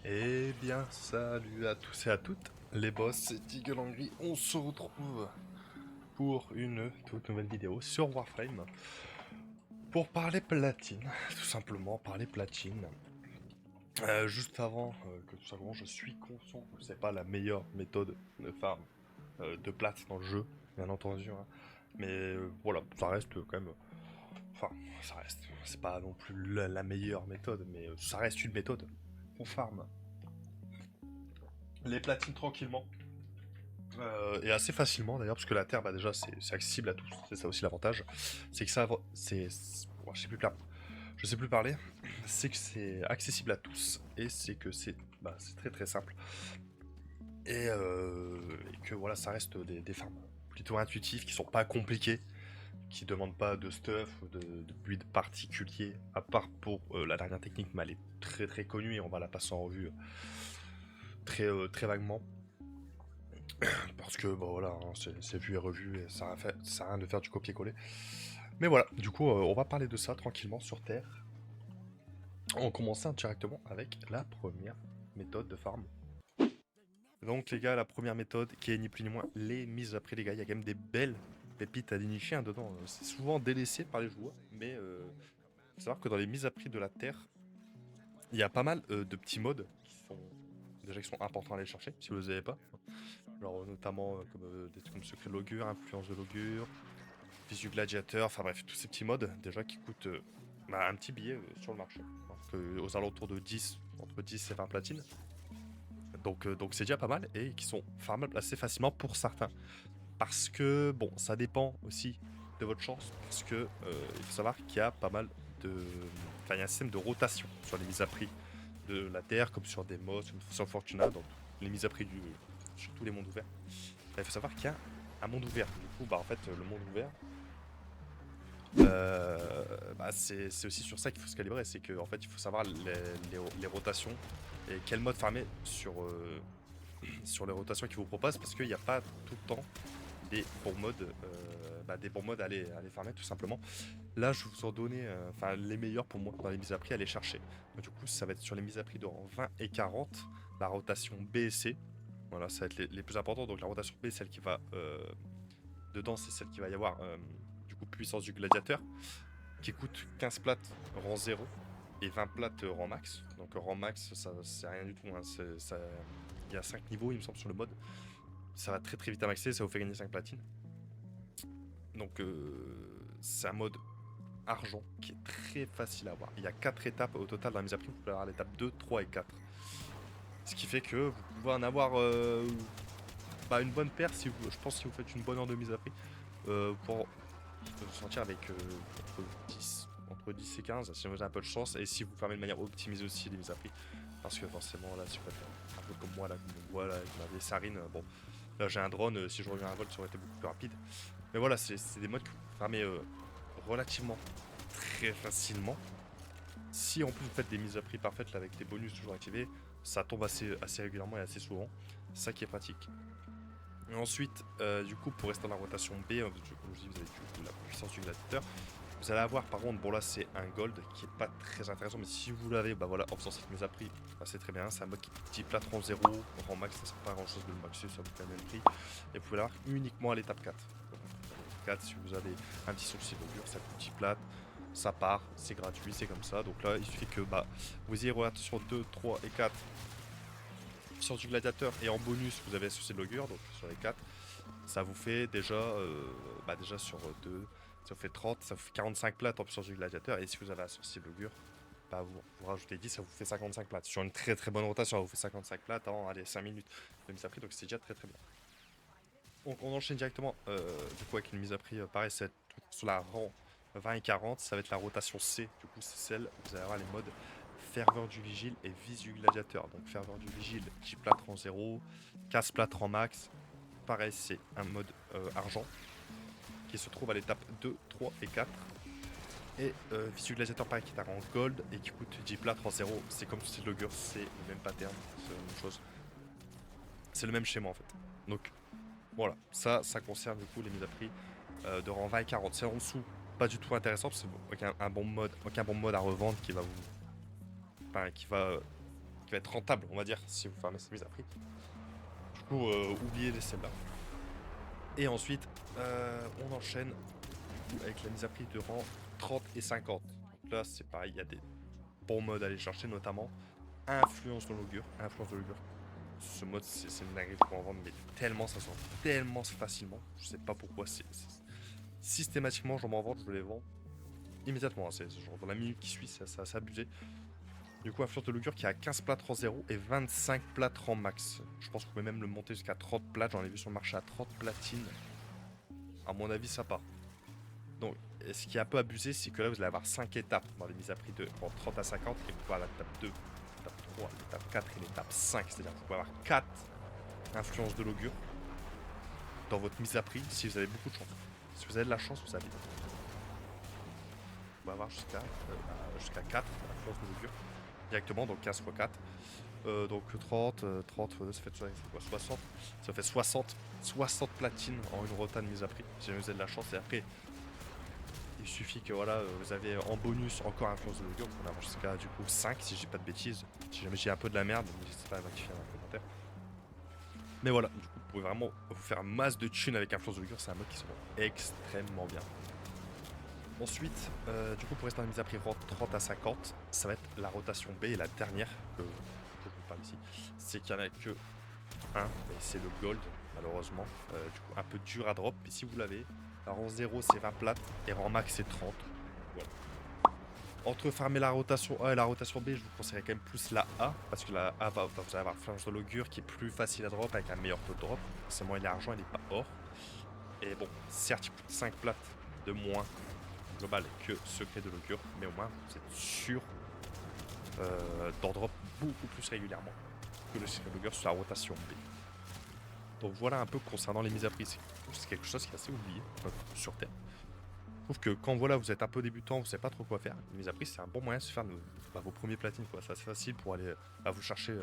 Eh bien, salut à tous et à toutes, les boss, c'est Eagle Angry. On se retrouve pour une toute nouvelle vidéo sur Warframe pour parler platine, tout simplement parler platine. Juste avant que tout simplement, je suis conscient que c'est pas la meilleure méthode de farm de plate dans le jeu, bien entendu, hein. Mais voilà, ça reste quand même. Enfin, ça reste. C'est pas non plus la meilleure méthode, mais ça reste une méthode. On farm les platines tranquillement. Et assez facilement d'ailleurs, parce que la Terre, bah, déjà, c'est accessible à tous. C'est ça aussi l'avantage. C'est que ça. Oh, je sais plus parler. C'est que c'est accessible à tous. Et c'est que c'est très très simple. Et que voilà, ça reste des farms plutôt intuitifs, qui sont pas compliqués, qui demandent pas de stuff ou de build particulier, à part pour la dernière technique, mais elle est très très connue et on va la passer en revue très vaguement. Parce que bon voilà, hein, c'est vu et revu et ça sert à rien de faire du copier-coller. Mais voilà, du coup on va parler de ça tranquillement sur Terre. On commence directement avec la première méthode de farm. Donc les gars, la première méthode qui est ni plus ni moins les mises à prix, les gars. Il y a quand même des belles pépites à dénicher, hein, dedans. C'est souvent délaissé par les joueurs, mais faut savoir que dans les mises à prix de la Terre, il y a pas mal de petits modes qui sont importants à aller chercher si vous les avez pas. Genre notamment comme des trucs comme secret de l'augure, influence de l'augure, visu gladiateur, enfin bref, tous ces petits modes déjà qui coûtent un petit billet sur le marché. Donc aux alentours de 10, entre 10 et 20 platines. Donc c'est déjà pas mal et qui sont farmables assez facilement pour certains. Parce que bon, ça dépend aussi de votre chance. Parce que il faut savoir qu'il y a pas mal de. Enfin, il y a un système de rotation sur les mises à prix de la Terre, comme sur Demos, sur Fortuna, donc les mises à prix sur tous les mondes ouverts. Il faut savoir qu'il y a un monde ouvert. Du coup, bah en fait, le monde ouvert, c'est aussi sur ça qu'il faut se calibrer. C'est qu'en fait, il faut savoir les rotations et quel mode farmer sur les rotations qu'ils vous proposent, parce qu'il n'y a pas tout le temps des bons modes à aller farmer tout simplement. Là, je vous en donner les meilleurs pour moi dans les mises à prix à aller chercher. Donc, du coup, ça va être sur les mises à prix de rang 20 et 40, la rotation B et C. Voilà, ça va être les plus importants. Donc la rotation B, celle qui va dedans, c'est celle qui va y avoir du coup puissance du gladiateur, qui coûte 15 plates rang 0 et 20 plates rang max. Donc rang max, ça c'est rien du tout, hein. Il y a 5 niveaux, il me semble, sur le mode. Ça va très très vite à maxer, ça vous fait gagner 5 platines. Donc c'est un mode argent qui est très facile à avoir. Il y a 4 étapes au total dans la mise à prix. Vous pouvez avoir l'étape 2, 3 et 4. Ce qui fait que vous pouvez en avoir une bonne paire, je pense, si vous faites une bonne heure de mise à prix. Pour vous sortir avec entre 10 et 15 si vous avez un peu de chance, et si vous fermez de manière optimisée aussi les mises à prix, parce que forcément là, si vous faites un peu comme moi là, comme on voit là avec ma vieille Sarine, bon là j'ai un drone, si je reviens à un vol ça aurait été beaucoup plus rapide, mais voilà, c'est des modes que vous fermez relativement très facilement. Si en plus vous faites des mises à prix parfaites là, avec des bonus toujours activés, ça tombe assez régulièrement et assez souvent, c'est ça qui est pratique. Et ensuite, du coup, pour rester dans la rotation B, comme je dis, vous avez du coup la puissance du gladiateur. Vous allez avoir, par contre, bon là c'est un gold qui est pas très intéressant, mais si vous l'avez, bah voilà, en faisant cette mise à prix, bah, c'est très bien. C'est un mode qui est petit plat rang 0, rang max, ça sert pas à grand chose de le maxer, ça vous fait le même prix. Et vous pouvez l'avoir uniquement à l'étape 4. Donc, 4, si vous avez un petit sourcil d'augure, ça coûte 10 plate, ça part, c'est gratuit, c'est comme ça. Donc là, il suffit que vous ayez rotation 2, 3 et 4 sur du gladiateur, et en bonus vous avez un sourcil de l'augure, donc sur les 4. Ça vous fait déjà sur 2, ça vous fait 30, ça vous fait 45 plates en puissance du gladiateur. Et si vous avez un sourcil d'augure, vous rajoutez 10, ça vous fait 55 plates. Sur une très très bonne rotation, ça vous fait 55 plates en 5 minutes de mise à prix, donc c'est déjà très très bien. Donc on enchaîne directement du coup avec une mise à prix pareil, c'est sur la rang 20 et 40, ça va être la rotation C. Du coup c'est celle où vous allez avoir les modes ferveur du vigile et visu gladiateur. Donc ferveur du vigile, 10 plates rang 0, 15 plates rang max. Pareil, c'est un mode argent qui se trouve à l'étape 2, 3 et 4. Et visu gladiateur pareil qui est à rang gold et qui coûte 10 plates rang 0. C'est comme si l'augure, c'est le même pattern, c'est la même chose. C'est le même schéma en fait. Donc voilà, ça concerne du coup les mises à prix de rang 20 et 40. C'est en dessous, pas du tout intéressant parce que aucun bon mode à revendre qui va qui va être rentable, on va dire, si vous farmez ces mises à prix. Du coup, oubliez les celles-là. Et ensuite, on enchaîne du coup, avec la mise à prix de rang 30 et 50. Donc là, c'est pareil, il y a des bons modes à aller chercher, notamment Influence de l'augure. Influence de l'augure. Ce mode, c'est une dinguerie pour en vendre, mais tellement, ça sort tellement facilement. Je sais pas pourquoi. Systématiquement, je m'en vends, je les vends immédiatement. C'est genre dans la minute qui suit, c'est abusé. Du coup, Influence de l'augure qui a 15 plats rang 0 et 25 plats rang max. Je pense qu'on peut même le monter jusqu'à 30 plats. J'en ai vu sur le marché à 30 platines. À mon avis, ça part. Donc, ce qui est un peu abusé, c'est que là, vous allez avoir 5 étapes dans les mises à prix de 30 à 50. Et vous pouvez avoir l'étape 2, l'étape 3, l'étape 4 et l'étape 5. C'est-à-dire que vous pouvez avoir 4 influences de l'augure dans votre mise à prix si vous avez beaucoup de chance. Si vous avez de la chance, vous avez. Vous pouvez avoir jusqu'à 4 influences de l'augure directement, donc 15 x 4. Donc 30, ça fait quoi, 60. Ça fait 60 platines en une rota de mise à prix. Si vous avez de la chance, et après. Il suffit que voilà, vous avez en bonus encore influence de l'augure, on avance jusqu'à du coup 5 si j'ai pas de bêtises. Si jamais j'ai un peu de la merde, n'hésitez pas à m'activer dans les commentaires. Mais voilà, du coup vous pouvez vraiment vous faire masse de thunes avec influence de l'augure, c'est un mode qui se vend extrêmement bien. Ensuite, du coup pour rester dans la mise à prix 30 à 50, ça va être la rotation B et la dernière que je vous parle ici. C'est qu'il n'y en a que un, et c'est le gold malheureusement. Du coup un peu dur à drop, mais si vous l'avez, la rang 0 c'est 20 plates et rang max c'est 30. Voilà. Entre farmer la rotation A et la rotation B, je vous conseillerais quand même plus la A, parce que la A, vous allez avoir Flamme de l'augure qui est plus facile à drop avec un meilleur taux de drop. Forcément, il est argent, il n'est pas or. Et bon, certes, il coûte 5 plates de moins global que secret de l'augure, mais au moins, vous êtes sûr d'en drop beaucoup plus régulièrement que le secret de l'augure sur la rotation B. Donc voilà un peu concernant les mises à prix. C'est quelque chose qui est assez oublié sur Terre. Je trouve que quand voilà, vous êtes un peu débutant, vous savez pas trop quoi faire, les mises à prix c'est un bon moyen de se faire vos premiers platines. C'est assez facile pour aller vous chercher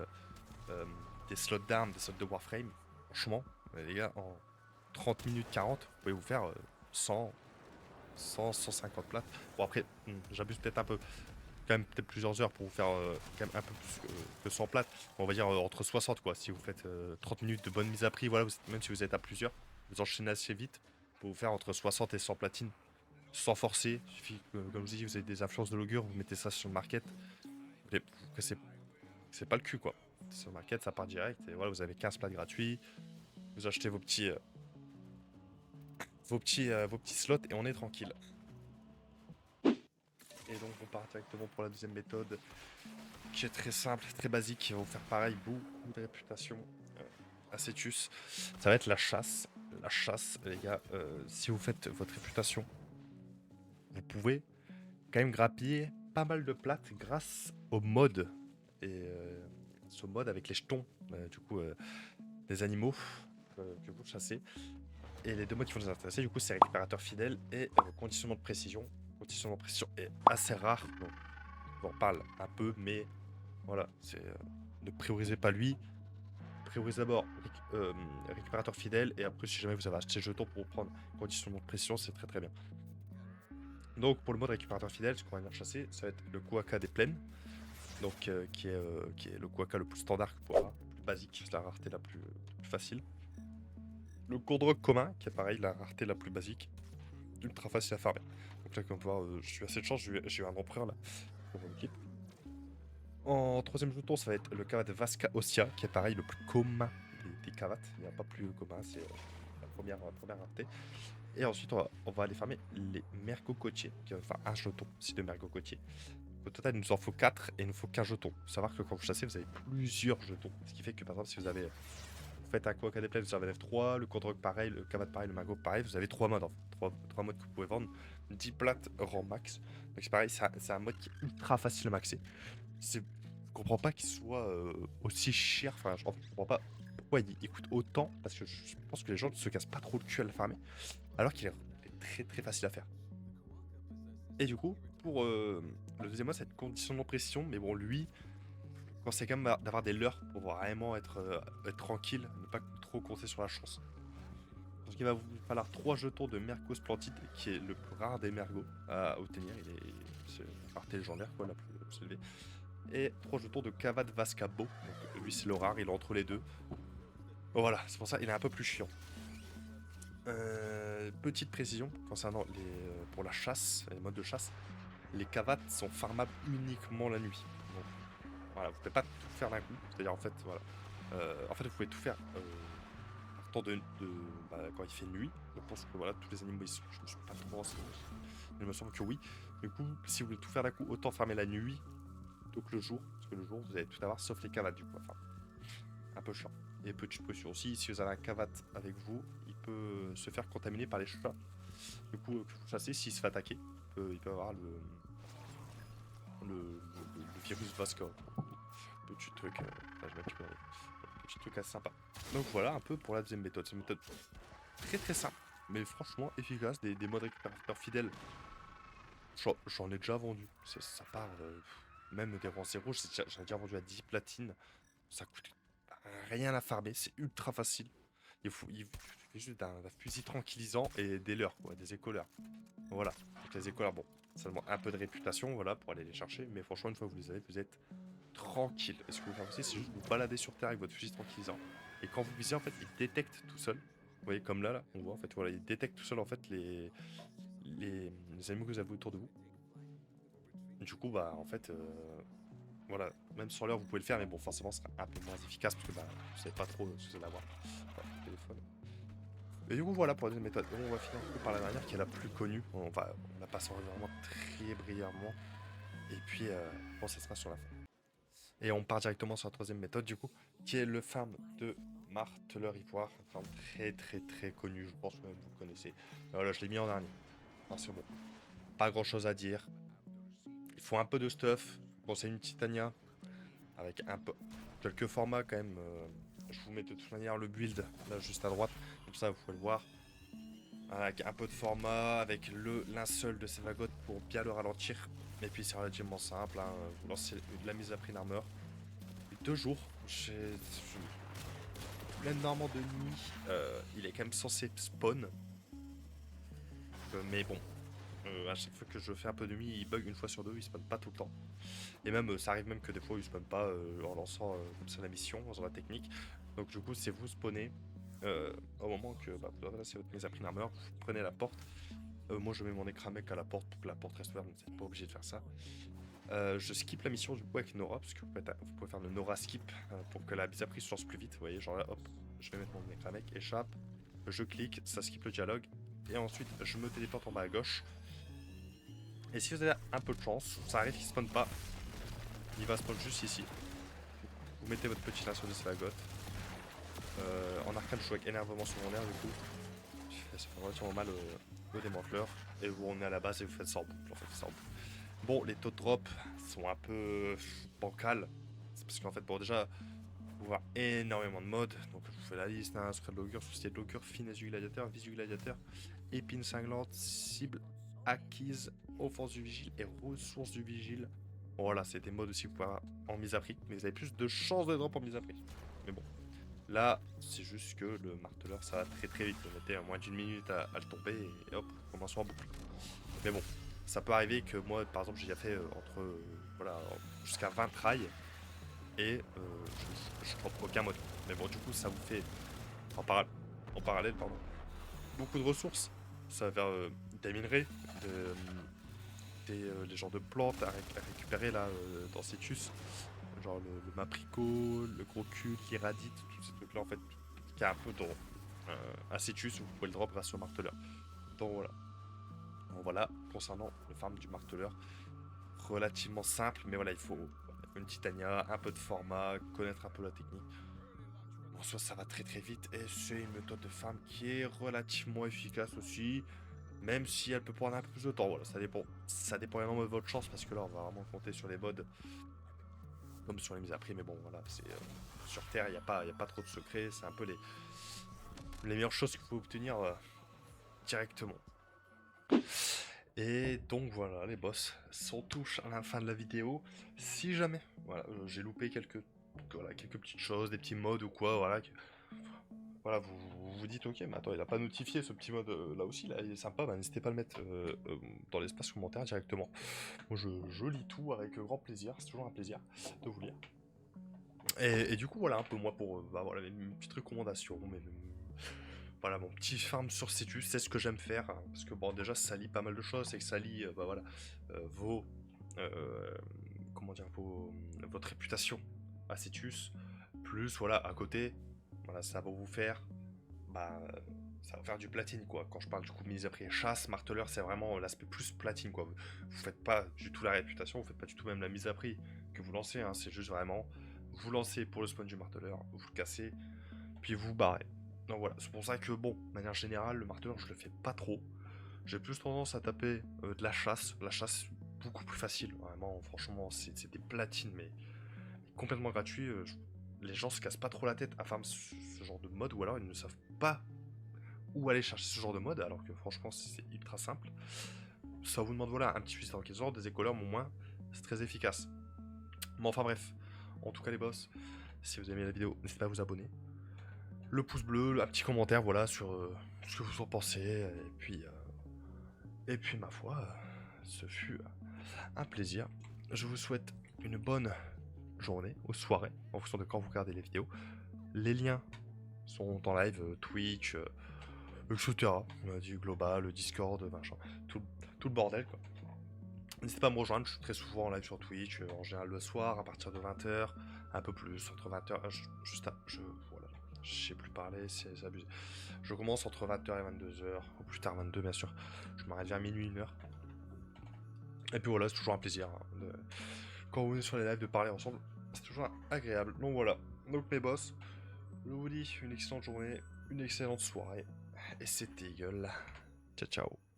des slots d'armes, des slots de Warframe. Franchement, les gars, en 30 minutes 40, vous pouvez vous faire 100, 150 plates. Bon après, j'abuse peut-être un peu. Quand même peut-être plusieurs heures pour vous faire quand même un peu plus que 100 plates. On va dire entre 60 quoi. Si vous faites 30 minutes de bonne mise à prix, voilà, même si vous êtes à plusieurs, vous enchaînez assez vite pour vous faire entre 60 et 100 platines. Sans forcer, il suffit que, comme je dis, vous avez des influences de l'augure, vous mettez ça sur le market. C'est pas le cul quoi. Sur le market, ça part direct et voilà, vous avez 15 plates gratuits. Vous achetez vos petits slots et on est tranquille. Et donc on part directement pour la deuxième méthode qui est très simple, très basique, qui va vous faire pareil, beaucoup de réputation à Cetus. Ça va être la chasse. La chasse, les gars, si vous faites votre réputation, vous pouvez quand même grappiller pas mal de plates grâce au mode. Et ce mode avec les jetons, du coup, des animaux que vous chassez. Et les deux modes qui vont nous intéresser, du coup, c'est récupérateur fidèle et conditionnement de précision. Conditionnement de précision est assez rare, donc on en parle un peu, mais voilà, ne priorisez pas lui. Priorisez d'abord récupérateur fidèle et après, si jamais vous avez acheté jetons pour prendre conditionnement de précision, c'est très très bien. Donc pour le mode récupérateur fidèle, ce qu'on va venir chasser, ça va être le Quaka des plaines, donc qui est le Quaka le plus standard que vous pouvez avoir, le plus basique, c'est la rareté la plus facile. Le Courdrogue commun, qui est pareil, la rareté la plus basique, ultra facile à farmer. Donc là, comme vous pouvez voir, je suis assez de chance, j'ai eu un empereur là pour mon équipe. En troisième jeton, ça va être le Kavat Vasca Ossia, qui est pareil, le plus commun des Kavats. Il n'y a pas plus commun, c'est la première rareté. Et ensuite, on va aller farmer les mergots côtiers, enfin un jeton, si de mergots côtiers. Au total, il nous en faut 4 et il nous faut qu'un jeton. Il faut savoir que quand vous chassez, vous avez plusieurs jetons. Ce qui fait que par exemple, si vous faites un Quaka des plaines, vous avez F3, le Courdrogue pareil, le Kavat pareil, le Mergot pareil, vous avez 3 modes en fait. 3 modes que vous pouvez vendre. 10 plates rang max. Donc c'est pareil, c'est un mode qui est ultra facile à maxer. Je comprends pas qu'il soit aussi cher. Enfin, je comprends pas pourquoi il coûte autant. Parce que je pense que les gens ne se cassent pas trop le cul à le farmer. Alors qu'il est très très facile à faire. Et du coup, pour le deuxième mode, c'est une condition de précision. Mais bon, lui, quand c'est quand même d'avoir des leurres pour vraiment être tranquille, ne pas trop compter sur la chance. Donc il va vous falloir 3 jetons de Mergo Splendide, qui est le plus rare des mergots à obtenir. C'est une rareté légendaire, quoi, la plus élevée. Et 3 jetons de Cavad Vascabo. Donc lui c'est le rare, il est entre les deux. Voilà, c'est pour ça il est un peu plus chiant. Petite précision concernant pour la chasse, les modes de chasse. Les cavates sont farmables uniquement la nuit. Donc, voilà, vous pouvez pas tout faire d'un coup. C'est-à-dire en fait, voilà. En fait, vous pouvez tout faire partant quand il fait nuit. Je pense que voilà, tous les animaux, je ne suis pas trop renseigné. Il me semble que oui. Du coup, si vous voulez tout faire d'un coup, autant farmer la nuit plutôt que le jour. Parce que le jour, vous allez tout avoir sauf les cavates du coup. Enfin, un peu chiant. Et petite précision aussi, si vous avez un cavate avec vous, il peut se faire contaminer par les chats. Du coup, que vous chassez, s'il se fait attaquer, il peut avoir le virus Vasca. Petit truc, je vais petit truc assez sympa. Donc voilà un peu pour la deuxième méthode. C'est une méthode très très simple, mais franchement efficace. Des modes récupérateurs fidèles. J'en ai déjà vendu. Ça part, même des rangs 0, j'en ai déjà vendu à 10 platines. Ça coûte rien à farmer, c'est ultra facile. Il faut juste un fusil tranquillisant et des leurres, quoi, des écoleurs. Voilà. Donc les écoleurs, bon, ça demande un peu de réputation, voilà, pour aller les chercher. Mais franchement, une fois que vous les avez, vous êtes tranquille. Et ce que vous faites aussi, c'est juste vous balader sur terre avec votre fusil tranquillisant. Et quand vous visez, en fait, il détecte tout seul. Vous voyez, comme là, on voit, en fait, voilà, il détecte tout seul, en fait, les animaux que vous avez autour de vous. Du coup, bah, en fait, voilà, même sur l'heure, vous pouvez le faire, mais bon, forcément, ce sera un peu moins efficace parce que, bah, vous savez pas trop ce que vous allez avoir. Voilà, le téléphone. Et du coup, voilà pour la deuxième méthode. Et on va finir un peu par la dernière, qui est la plus connue. On la passe vraiment très brièvement. Et puis, bon, ça sera sur la fin. Et on part directement sur la troisième méthode, du coup, qui est le farm de marteleur ivoire. Un farm très connu, je pense que même vous connaissez. Voilà, je l'ai mis en dernier. Ah, c'est bon. Pas grand chose à dire. Il faut un peu de stuff. Bon, c'est une Titania avec un peu quelques formats quand même. Je vous mets de toute manière le build là juste à droite, comme ça vous pouvez le voir. Avec un peu de format, avec le linceul de Sevagot pour bien le ralentir. Et puis c'est relativement simple, hein. Vous lancez la mise à prix d'armeur. 2 jours, plein normalement de nuit, il est quand même censé spawn. Mais bon, à chaque fois que je fais un peu de nuit, il bug une fois sur deux, il spawn pas tout le temps. Et même, ça arrive même que des fois, il spawn pas en lançant comme ça la mission, en faisant la technique. Donc du coup, c'est vous spawnez au moment que vous adressez votre mise à prix d'armeur, vous prenez la porte. Moi, je mets mon écran mec à la porte pour que la porte reste ouverte, vous n'êtes pas obligé de faire ça. Je skip la mission du coup avec Nora, parce que vous pouvez faire le Nora skip pour que la mise à prix se lance plus vite. Vous voyez, genre là, hop, je vais mettre mon écran mec, échappe, je clique, ça skip le dialogue, et ensuite je me téléporte en bas à gauche. Et si vous avez un peu de chance, ça arrive qu'il spawn pas, il va spawn juste ici. Vous mettez votre petit lasso de Svagot. En arcane, je joue avec énervement sur mon air du coup. Ça fait relativement mal au démanteleur. Et vous revenez à la base et vous faites ça en boucle. En fait, ça en boucle. Bon, les taux de drop sont un peu bancals. C'est parce qu'en fait, bon, déjà, vous voir énormément de modes. Donc, je vous fais la liste, hein, secret de l'augure, société de l'augure, finesse du gladiateur, visu du gladiateur, épine cinglante, cible acquise, offense du vigile et ressources du vigile. Voilà, c'est des modes aussi que vous pouvez avoir en mise à prix. Mais vous avez plus de chances de drop en mise à prix. Mais bon. Là, c'est juste que le marteleur, ça va très vite. Vous mettez à moins d'une minute à le tomber et hop, commençons en boucle. Mais bon, ça peut arriver que moi, par exemple, j'ai déjà fait voilà, jusqu'à 20 tries et je drop aucun mode. Mais bon, du coup, ça vous fait en parallèle, pardon, beaucoup de ressources. Ça va vers des minerais, les genres de plantes à récupérer là dans Cetus. Genre le mapricot, le gros cul, l'iradite, tous ces trucs là en fait, qui est un peu dans un Cetus où vous pouvez le drop grâce au marteleur. Donc voilà. Donc voilà, concernant le farm du marteleur, relativement simple, mais voilà, il faut une Titania, un peu de format, connaître un peu la technique. En soi, ça va très vite et c'est une méthode de farm qui est relativement efficace aussi, même si elle peut prendre un peu plus de temps. Voilà, ça dépend énormément de votre chance parce que là, on va vraiment compter sur les modes comme sur les mises à prix, mais bon, voilà, c'est sur Terre, il n'y a pas trop de secrets, c'est un peu les meilleures choses que vous pouvez obtenir directement. Et donc voilà, les boss, on touche à la fin de la vidéo. Si jamais, voilà, j'ai loupé quelques petites choses, des petits modes ou quoi, voilà, voilà, vous dites ok, mais attends, il a pas notifié ce petit mode là aussi, là, il est sympa, bah, n'hésitez pas à le mettre dans l'espace commentaire directement. Moi je lis tout avec grand plaisir, c'est toujours un plaisir de vous lire. Et du coup, voilà un peu moi pour bah, voilà, mes petites recommandations, voilà, mon petit farm sur Cetus, c'est ce que j'aime faire, hein, parce que bon, déjà, ça lie pas mal de choses, c'est que ça lie, bah voilà, vos, euh, comment dire, votre réputation à Cetus, plus, voilà, à côté, voilà, ça va vous faire, bah, ça va faire du platine, quoi. Quand je parle du coup de mise à prix chasse, marteleur, c'est vraiment l'aspect plus platine, quoi. Vous faites pas du tout la réputation, vous faites pas du tout même la mise à prix que vous lancez, hein, c'est juste vraiment, vous lancez pour le spawn du marteleur, vous le cassez, puis vous barrez. Donc voilà, c'est pour ça que bon, de manière générale, le marteleur je le fais pas trop. J'ai plus tendance à taper de la chasse beaucoup plus facile, vraiment, franchement, c'est des platines, mais complètement gratuit. Les gens se cassent pas trop la tête à farm ce genre de mode, ou alors ils ne savent pas où aller chercher ce genre de mode, alors que franchement c'est ultra simple. Ça vous demande voilà un petit fusil d'enquêteur, des écoleurs, mais au moins c'est très efficace. Mais enfin bref, en tout cas les boss, si vous avez aimé la vidéo, n'hésitez pas à vous abonner. Le pouce bleu, un petit commentaire voilà sur ce que vous en pensez, et puis ma foi, ce fut un plaisir. Je vous souhaite une bonne journée ou soirée, en fonction de quand vous regardez les vidéos. Les liens sont en live, Twitch, etc. Du global, le Discord, machin, tout, tout le bordel quoi. N'hésitez pas à me rejoindre, je suis très souvent en live sur Twitch, en général le soir, à partir de 20h, un peu plus, entre 20h, voilà, je sais plus parler, c'est abusé. Je commence entre 20h et 22h, ou plus tard 22 bien sûr, je m'arrête vers minuit, 1h. Et puis voilà, c'est toujours un plaisir, hein, quand vous venez sur les lives de parler ensemble, c'est toujours agréable. Donc voilà, donc mes boss, je vous dis une excellente journée, une excellente soirée, et c'était Eagle. Ciao ciao.